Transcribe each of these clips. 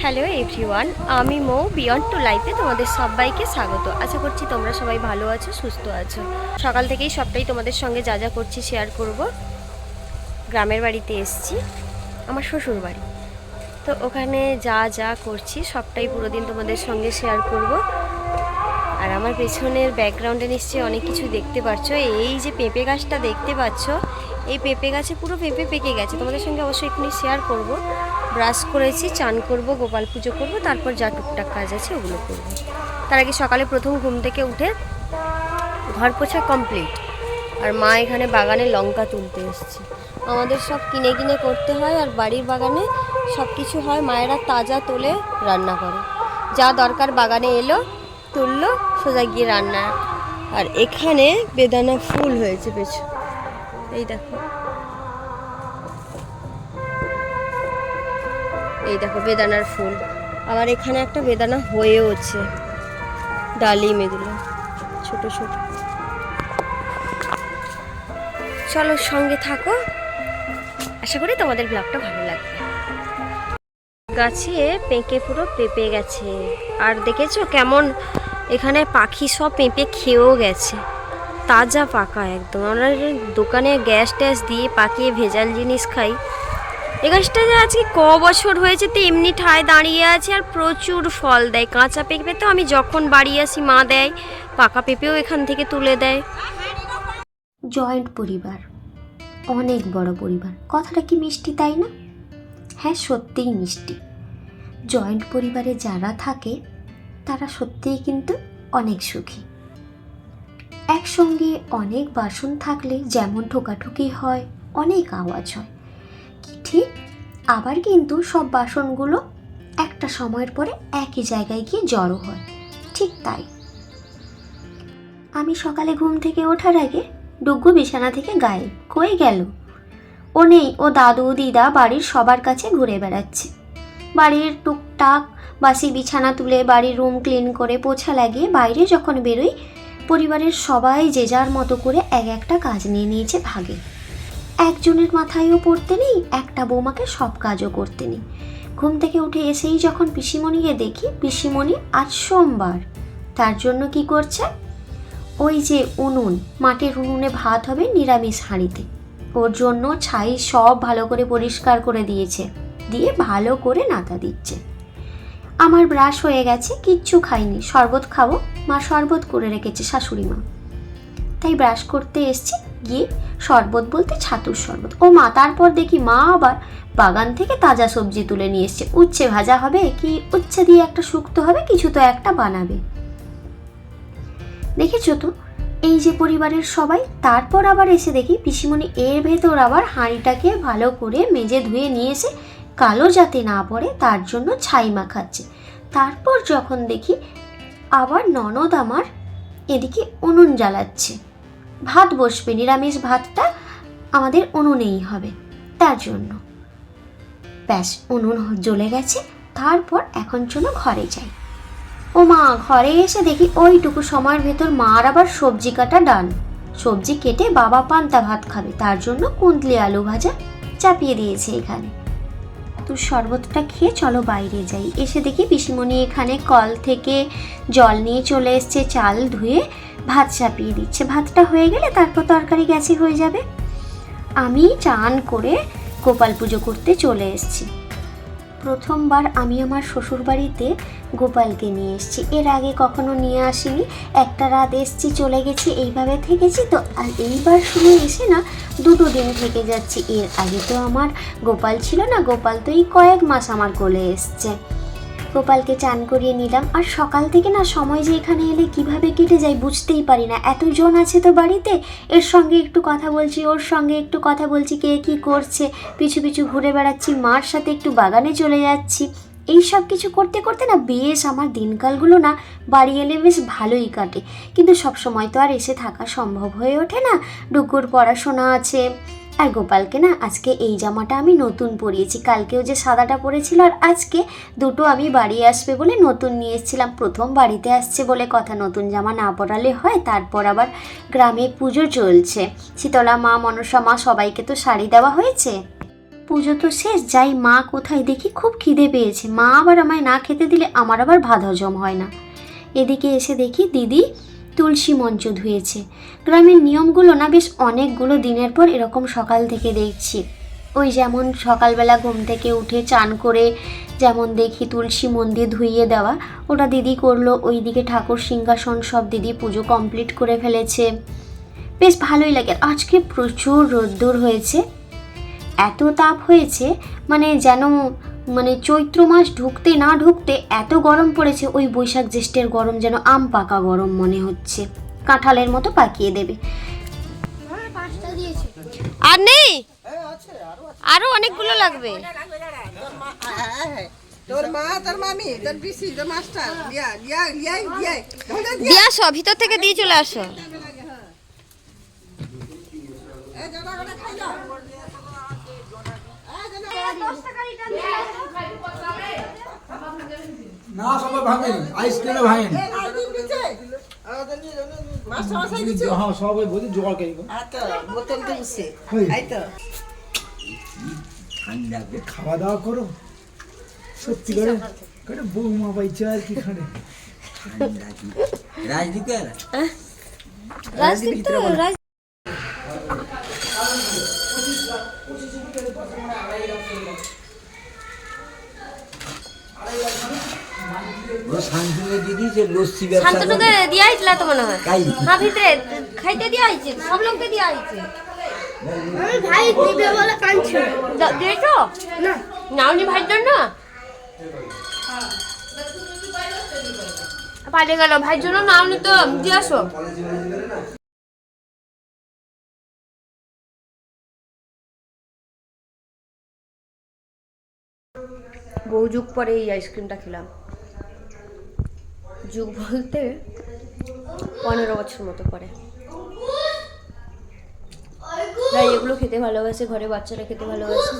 Hello everyone, আমি মৌ beyond two লাইফে তোমাদের সবাইকে স্বাগত। আশা করছি তোমরা সবাই ভালো আছো, সুস্থ আছো। সকাল থেকেই সবটাই তোমাদের সঙ্গে যা যা করছি শেয়ার করব। গ্রামের বাড়িতে এসেছি, আমার শ্বশুর বাড়ি, তো ওখানে যা যা করছি সবটাই পুরো দিন তোমাদের সঙ্গে শেয়ার করব। আর আমার পেছনের ব্যাকগ্রাউন্ডে নিশ্চয়ই অনেক কিছু দেখতে পাচ্ছ। এই যে পেঁপে গাছটা দেখতে পাচ্ছ, এই পেঁপে গাছে পুরো পেঁপে পেকে গেছে। তোমাদের সঙ্গে অবশ্যই এক্ষুনি শেয়ার করব। ব্রাশ করেছি, চান করব, গোপাল পুজো করব, তারপর যা টুকটাক কাজ আছে ওগুলো করব। তার আগে সকালে প্রথম ঘুম থেকে উঠে ঘর পোছা কমপ্লিট। আর মা এখানে বাগানে লঙ্কা তুলতে এসেছে। আমাদের সব কিনে কিনে করতে হয়, আর বাড়ির বাগানে সব কিছু হয়, মায়েরা তাজা তোলে রান্না করে। যা দরকার বাগানে এলো, তুললো, সোজা গিয়ে রান্না। আর এখানে বেদানা ফুল হয়েছে পেছনে, এই দেখো, এই দেখো বেদানার ফুল। আবার এখানে একটা বেদানা হয়েওছে, ডালি মেগুলো ছোট ছোট। চলো সঙ্গে থাকো, আশা করি তোমাদের ব্লগটা ভালো লাগবে। গাছে পেঁপে পুরো পেঁপে গেছে। আর দেখেছো কেমন এখানে পাখি সব পেঁপে খেয়েও গেছে, তাজা পাকা একদম। আমরা দোকানে গ্যাস ট্যাস দিয়ে পাকিয়ে ভেজাল জিনিস খাই। এই গাছটা যে আজকে ক বছর হয়েছে, তো এমনি ঠায় দাঁড়িয়ে আছে আর প্রচুর ফল দেয়। কাঁচা পেঁপে তো আমি যখন বাড়ি আসি মা দেয়, পাকা পেঁপেও এখান থেকে তুলে দেয়। জয়েন্ট পরিবার, অনেক বড় পরিবার, কথাটা কি মিষ্টি তাই না? হ্যাঁ, সত্যিই মিষ্টি। জয়েন্ট পরিবারে যারা থাকে তারা সত্যিই কিন্তু অনেক সুখী। একসঙ্গে অনেক বাসন থাকলে যেমন ঠোকাঠুকি হয়, অনেক আওয়াজ হয়, কি ঠিক আবার কিন্তু সব বাসনগুলো একটা সময়ের পরে একই জায়গায় গিয়ে জড়ো হয়, ঠিক তাই। আমি সকালে ঘুম থেকে ওঠার আগে ডুগ্গু বিছানা থেকে গায়েব, কই গেল? ও নেই, ও দাদু দিদা বাড়ির সবার কাছে ঘুরে বেড়াচ্ছে। বাড়ির টুকটাক বাসি বিছানা তুলে, বাড়ির রুম ক্লিন করে, পোছা লাগিয়ে বাইরে যখন বেরোই, পরিবারের সবাই যে যার মতো করে এক একটা কাজ নিয়ে নিয়েছে ভাগে। একজনের মাথায়ও পড়তে নেই, একটা বৌমাকে সব কাজও করতে নেই। ঘুম থেকে উঠে এসেই যখন পিসিমণিকে দেখি, পিসিমণি আজ সোমবার, তার জন্য কি করছে, ওই যে উনুন, মাটির উনুনে ভাত হবে নিরামিষ হাঁড়িতে, ওর জন্য ছাই সব ভালো করে পরিষ্কার করে দিয়েছে, দিয়ে ভালো করে নাতা দিচ্ছে। আমার ব্রাশ হয়ে গেছে, কিচ্ছু খাইনি, শরবত খাবো, মা শরবত করে রেখেছে শাশুড়ি মা, তাই ব্রাশ করতে এসছি। গিয়ে শরবত বলতে ছাতুর শরবত। ও মা, তারপর দেখি মা আবার বাগান থেকে তাজা সবজি তুলে নিয়ে এসছে। উচ্ছে ভাজা হবে, কি উচ্ছে দিয়ে একটা শুক্তো হবে, কিছু তো একটা বানাবে। দেখেছো তো, এই যে পরিবারের সবাই। তারপর আবার এসে দেখি পিসিমণি এর ভেতর আবার হাঁড়িটাকে ভালো করে মেজে ধুয়ে নিয়ে এসে কালো যাতে না পড়ে তার জন্য ছাই মাখাচ্ছে। তারপর যখন দেখি আবার ননদ আমার এদিকে উনুন জ্বালাচ্ছে, ভাত বসবে, নিরামিষ ভাতটা আমাদের উনুনেই হবে, তার জন্য। ব্যাস, উনুন জ্বলে গেছে। তারপর এখন চলো ঘরে যাই। ও মা, ঘরে এসে দেখি ওইটুকু সময়ের ভেতর মার আবার সবজি কাটা ডান। সবজি কেটে বাবা পান্তা ভাত খাবে, তার জন্য কুঁদলি আলু ভাজা চাপিয়ে দিয়েছে এখানে। তো শরবতটা খেয়ে চলো বাইরে যাই। এসে দেখি পিসিমণি এখানে কল থেকে জল নিয়ে চলে এসছে, চাল ধুয়ে ভাত চাপিয়ে দিচ্ছে। ভাতটা হয়ে গেলে তারপর তরকারি গ্যাসে হয়ে যাবে। আমি চান করে গোপাল পুজো করতে চলে এসেছি। প্রথমবার আমি আমার শ্বশুরবাড়িতে গোপালকে নিয়ে এসেছি, এর আগে কখনো নিয়ে আসিনি। একটা রাত এসেছি, চলে গেছি, এইভাবে থেকেছি তো। আর এইবার শুনে এসে না 2 দিন থেকে যাচ্ছি। এর আগে তো আমার গোপাল ছিল না, গোপাল তো এই কয়েক মাস আমার কোলে এসছে। গোপালকে চান করিয়ে নিলাম। আর সকাল থেকে না সময় যে এখানে এলে কিভাবে কেটে যায় বুঝতেই পারি না। এতজন আছে তো বাড়িতে, এর সঙ্গে একটু কথা বলছি, ওর সঙ্গে একটু কথা বলছি, কে কী করছে, পিছু পিছু ঘুরে বেড়াচ্ছি, মার সাথে একটু বাগানে চলে যাচ্ছি। এই সব কিছু করতে করতে না বেশ আমার দিনকালগুলো না বাড়ি এলে বেশ ভালোই কাটে। কিন্তু সব সময় তো আর এসে থাকা সম্ভব হয়ে ওঠে না, ডুগুর পড়াশোনা আছে। আর গোপালকে না আজকে এই জামাটা আমি নতুন পরিয়েছি, কালকেও যে সাদাটা পরেছিল, আর আজকে দুটো আমি বাড়ি আসবে বলে নতুন নিয়ে এসেছিলাম। প্রথম বাড়িতে আসছে বলে কথা, নতুন জামা না পরালে হয়। তারপর আবার গ্রামে পুজো চলছে, শীতলা মা, মনসা মা সবাইকে তো শাড়ি দেওয়া হয়েছে। পুজো তো শেষ, যাই মা কোথায় দেখি খুব খিদে পেয়েছে। মা আবার আমায় না খেতে দিলে আমার আবার ভাত হজম হয় না। এদিকে এসে দেখি দিদি তুলসী মঞ্চ ধুয়েছে। গ্রামের নিয়মগুলো না বেশ অনেকগুলো দিনের পর এরকম সকাল থেকে দেখছি। ওই যেমন সকালবেলা ঘুম থেকে উঠে চান করে যেমন দেখি তুলসী মন্দির ধুইয়ে দেওয়া, ওটা দিদি করলো। ওইদিকে ঠাকুর সিংহাসন সব দিদি পুজো কমপ্লিট করে ফেলেছে। বেশ ভালোই লাগে। আজকে প্রচুর রোদ্দুর হয়েছে, এত তাপ হয়েছে মানে যেন মানে চৈত্র মাস ঢুকতে না ঢুকতে এত গরম পড়েছে। ওই বৈশাখ জ্যৈষ্ঠের গরম যেন আম পাকা গরম মনে হচ্ছে, কাঁঠালের মতো পাকিয়ে দেবে। আর নেই, আরো অনেকগুলো লাগবে। তোর মা, তোর মামি, তোর পিসি, তোর মাস্টার দিয়ে আসো, ভিতর থেকে দিয়ে চলে আসো। না সবাই ভাঙেন, আইসক্রিমে ভাঙেন। হ্যাঁ সবাই বলছি জোগাড় করি বোতল তুলছে খাওয়া দাওয়া করো। সত্যি করে বৌমা পাইছে আর কি খানে। শান্তনুকে দিয়া হয়েছিল তো মনে হয়। হ্যাঁ ভিতরে খাইতে দিয়া হয়েছে, সব লোককে দিয়া হয়েছে। ভাই দিবে বলে কাঁদছে। দিয়েছো না? নাওনি ভাইয়ের জন্য? পারে গেল ভাইয়ের জন্য নাওনি তো দিয়ে আসো। বহু যুগ পরে এই আইসক্রিমটা খেলাম। যুগ বলতে 15 বছর মতো পরে। তাই এগুলো খেতে ভালোবাসে, ঘরে বাচ্চারা খেতে ভালোবাসে।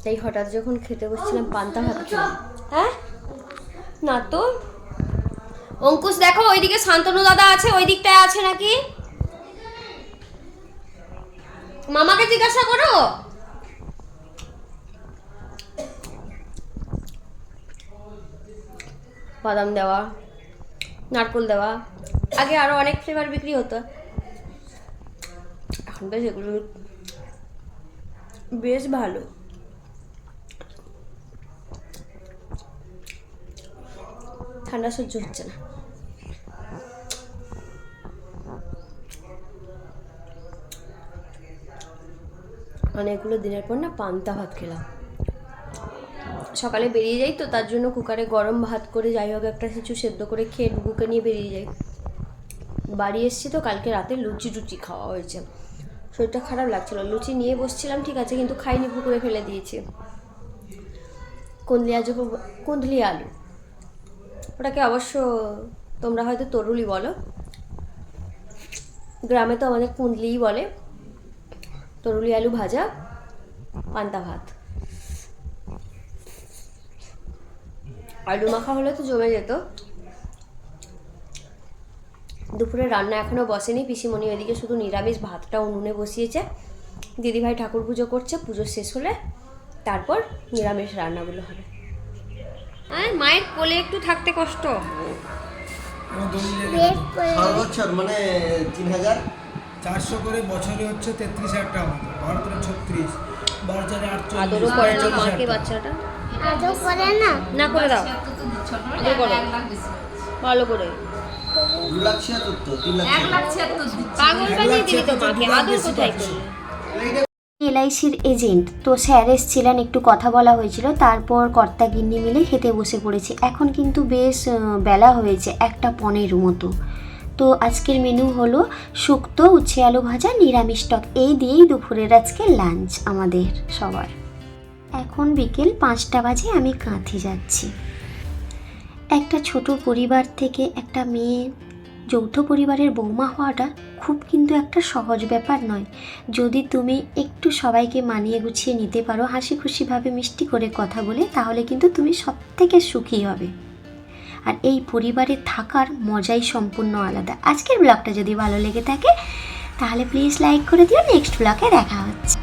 তাই হঠাৎ যখন খেতে বসছিলাম পান্তা ভাত খেলাম। হ্যাঁ না তো অঙ্কুশ দেখো ওইদিকে শান্তনু দাদা আছে, ওই দিকটায় আছে নাকি? মামাকে জিজ্ঞাসা করো। বাদাম দেওয়া, নারকেল দেওয়া, আগে আরো অনেক ফ্লেভার বিক্রি হতো, এখন বেশ এগুলো বেশ ভালো। ঠান্ডা সহ্য হচ্ছে না। অনেকগুলো দিনের পর না পান্তা ভাত খেলাম। সকালে বেরিয়ে যাই তো, তার জন্য কুকারে গরম ভাত করে যাই হোক একটা কিছু সেদ্ধ করে খেয়ে ডুবুকে নিয়ে বেরিয়ে যাই। বাড়ি এসেছি তো কালকে রাতে লুচি টুচি খাওয়া হয়েছে, শরীরটা খারাপ লাগছিল। লুচি নিয়ে বসছিলাম ঠিক আছে, কিন্তু খাইনি, পুকুরে ফেলে দিয়েছি। কুন্দলি আলু, ওটাকে অবশ্য তোমরা হয়তো তরুলি বলো, গ্রামে তো আমাদের কুন্দলিই বলে। তরুলি আলু ভাজা, পান্তা ভাত, আলু মাখা হলে তো জমে যেত। দুপুরে রান্না এখনও বসেনি, পিসিমণি ওইদিকে শুধু নিরামিষ ভাতটা উনুনে বসিয়েছে। দিদিভাই ঠাকুর পুজো করছে, পুজো শেষ হলে তারপর নিরামিষ রান্নাগুলো হবে। হ্যাঁ মায়ের কোলে একটু থাকতে কষ্ট। বছর মানে 3400 করে বছরে হচ্ছে 33,000 টাকা, ভারতের 36, 12,048। আদরও করে না মাকে বাচ্চাটা, আদর করে না। না করে দাও, আদর করো ভালো করে। 2,76,000 পাগল বানিয়ে দিবি তো মাকে, আদর কোথায় করবে? এলআইসির এজেন্ট তো স্যার এসছিলেন, একটু কথা বলা হয়েছিল, তারপর কর্তা গিন্নি মিলে খেতে বসে পড়েছে। এখন কিন্তু বেশ বেলা হয়েছে, 1:15 মতো। তো আজকের মেনু হলো শুক্তো, উচ্ছে আলু ভাজা, নিরামিষ টক, এই দিয়েই দুপুরের আজকে লাঞ্চ আমাদের সবার। এখন বিকেল 5টা বাজে, আমি কাঁথি যাচ্ছি। একটা ছোট পরিবার থেকে একটা মেয়ে যৌথ পরিবারের বৌমা হওয়াটা খুব কিন্তু একটা সহজ ব্যাপার নয়। যদি তুমি একটু সবাইকে মানিয়ে গুছিয়ে নিতে পারো, হাসি খুশিভাবে মিষ্টি করে কথা বলে, তাহলে কিন্তু তুমি সব থেকে সুখী হবে। আর এই পরিবারে থাকার মজাই সম্পূর্ণ আলাদা। আজকের ব্লগটা যদি ভালো লেগে থাকে তাহলে প্লিজ লাইক করে দিও। নেক্সট ব্লগে দেখা হচ্ছে।